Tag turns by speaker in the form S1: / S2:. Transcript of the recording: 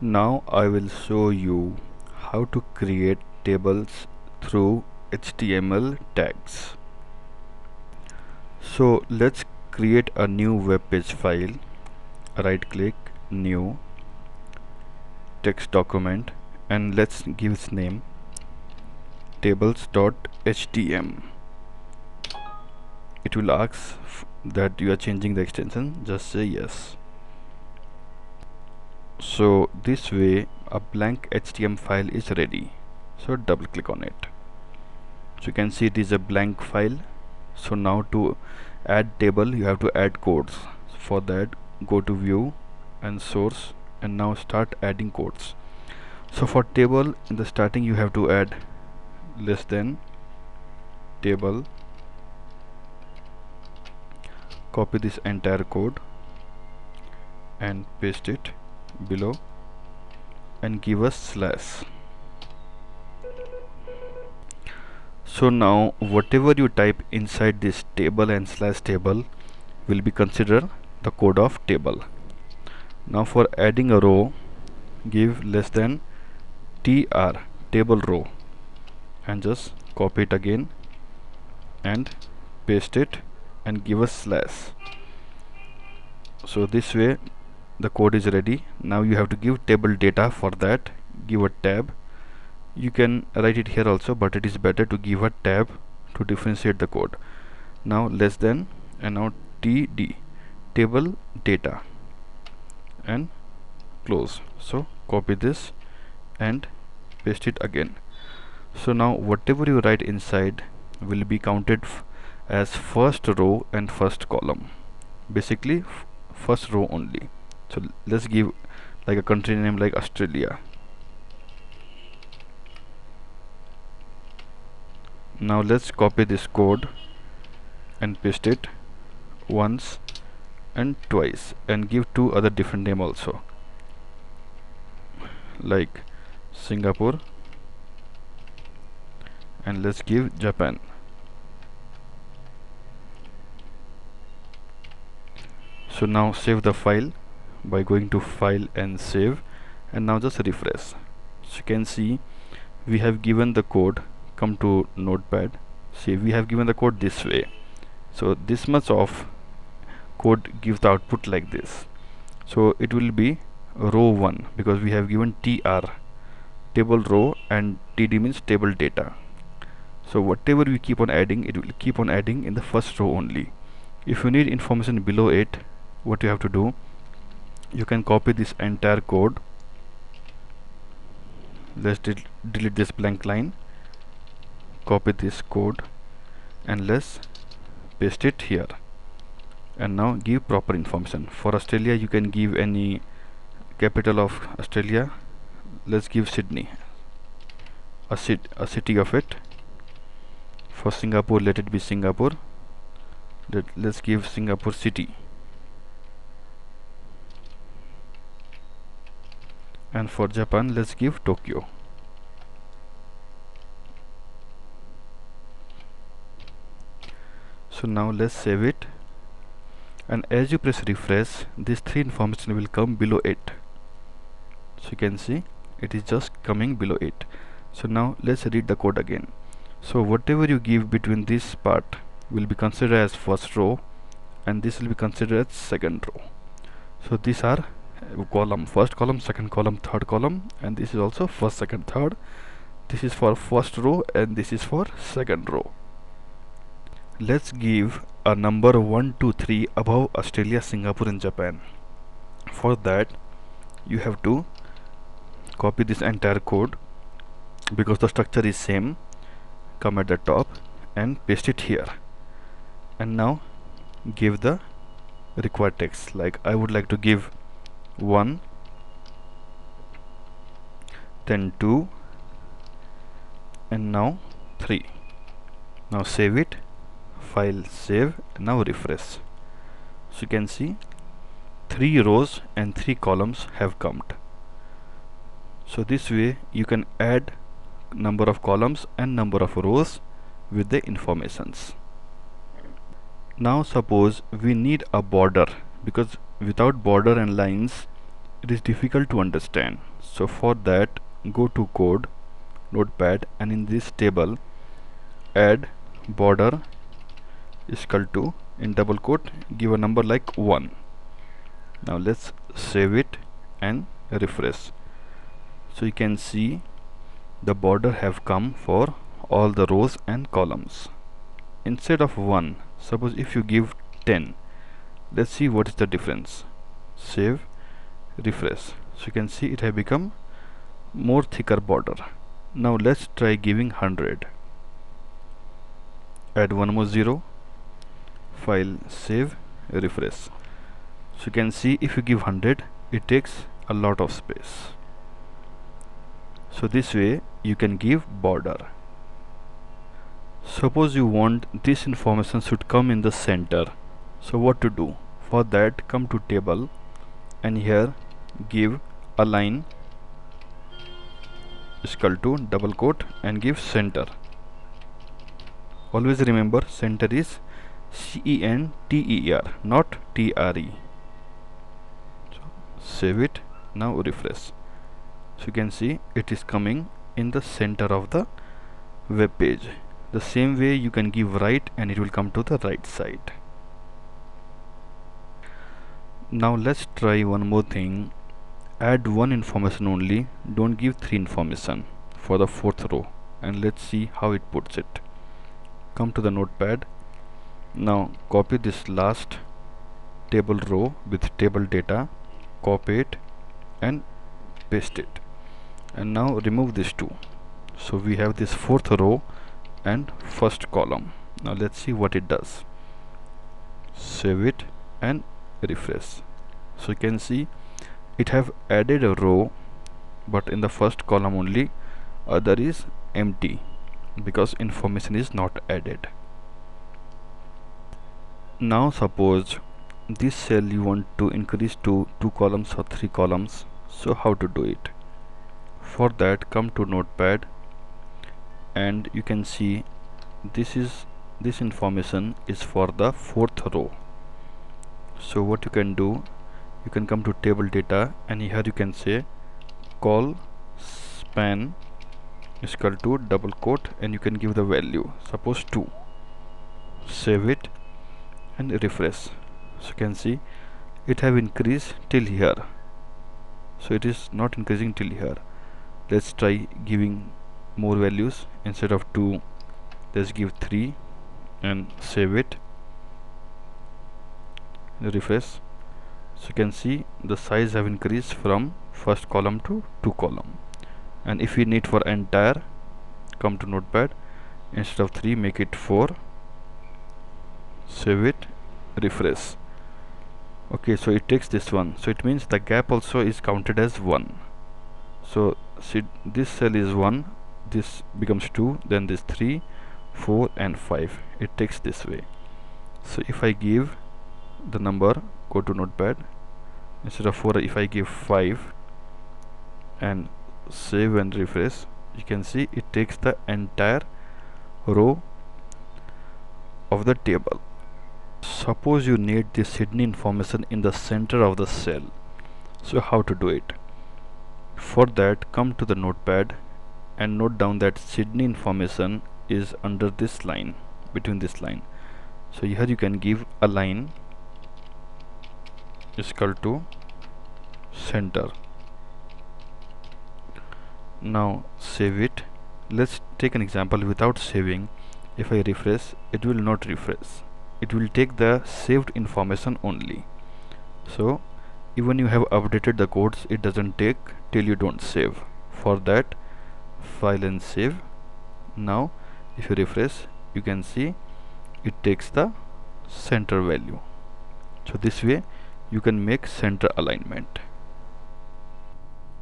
S1: Now I will show you how to create tables through HTML tags. So let's create a new web page file. Right click, new, text document, and let's give its name tables.htm. It will ask that you are changing the extension, just say yes. So this way a blank HTML file is ready. So double click on it. So you can see it is a blank file. So now to add table you have to add codes. For that go to view and source and now start adding codes. So for table in the starting you have to add less than table, copy this entire code and paste it below and give us slash. So now whatever you type inside this table and slash table will be considered the code of table. Now for adding a row, give less than tr table row and just copy it again and paste it and give a slash. So this way the code is ready. Now you have to give table data. For that give a tab. You can write it here also, but it is better to give a tab to differentiate the code. Now less than and now td table data and close. So copy this and paste it again. So now whatever you write inside will be counted as first row and first column, basically first row only. So let's give like a country name like Australia. Now let's copy this code and paste it once and twice and give two other different name also, like Singapore, and let's give Japan. So now save the file by going to file and save, and now just refresh. So you can see we have given the code. Come to notepad, see we have given the code this way. So this much of code gives the output like this. So it will be row 1 because we have given tr table row and td means table data. So whatever we keep on adding, it will keep on adding in the first row only. If you need information below it, what you have to do, you can copy this entire code. Let's delete this blank line, copy this code and let's paste it here, and now give proper information. For Australia you can give any capital of Australia. Let's give Sydney, a city of it. For Singapore let it be Singapore. Let's give Singapore city, and for Japan let's give Tokyo. So now let's save it, and as you press refresh these three information will come below it. So you can see it is just coming below it. So now let's read the code again. So whatever you give between this part will be considered as first row and this will be considered as second row. So these are column, first column, second column, third column, and this is also first, second, third. This is for first row and this is for second row. Let's give a number 1, 2, 3 above Australia, Singapore and Japan. For that you have to copy this entire code because the structure is same. Come at the top and paste it here, and now give the required text. Like I would like to give 1, then 2, and now 3. Now save it, file save, now refresh. So you can see 3 rows and 3 columns have come. So this way you can add number of columns and number of rows with the informations. Now suppose we need a border, because without border and lines it is difficult to understand. So for that, go to code, notepad, and in this table add border is equal to, in double quote, give a number like 1. Now let's save it and refresh. So you can see the border have come for all the rows and columns. Instead of 1, suppose if you give 10, let's see what is the difference. Save, refresh. So you can see it have become more thicker border. Now let's try giving 100. Add one more 0, file, save, refresh. So you can see if you give 100, it takes a lot of space. So this way you can give border. Suppose you want this information should come in the center. So what to do? For that, come to table and here give align is equal to double quote and give center. Always remember center is CENTER, not TRE. So save it, now refresh. So you can see it is coming in the center of the web page. The same way you can give right and it will come to the right side. Now let's try one more thing. Add one information only, don't give 3 information for the 4th row, and let's see how it puts it. Come to the notepad. Now copy this last table row with table data, copy it and paste it, and now remove this 2. So we have this 4th row and 1st column. Now let's see what it does. Save it and refresh. So you can see it have added a row, but in the 1st column only, other is empty because information is not added. Now suppose this cell you want to increase to 2 columns or 3 columns. So how to do it? For that, come to notepad and you can see this information is for the 4th row. So what you can do, you can come to table data and here you can say call span is equal to double quote and you can give the value, suppose 2. Save it and refresh. So you can see it have increased till here. So it is not increasing till here. Let's try giving more values. Instead of 2, let's give 3 and save it, refresh. So you can see the size have increased from 1st column to 2 column. And if we need for entire, come to notepad, instead of 3 make it 4, save it, refresh. Okay, so it takes this one, so it means the gap also is counted as 1. So see, this cell is 1, this becomes 2, then this 3, 4 and 5. It takes this way. So if I give the number, go to notepad, instead of 4 if I give 5 and save and refresh, you can see it takes the entire row of the table. Suppose you need this hidden information in the center of the cell. So how to do it? For that, come to the notepad and note down that hidden information is under this line, between this line. So here you can give align is equal to center. Now save it. Let's take an example without saving. If I refresh, it will not refresh. It will take the saved information only. So even you have updated the codes, it doesn't take till you don't save. For that, file and save. Now if you refresh, you can see it takes the center value. So this way you can make center alignment.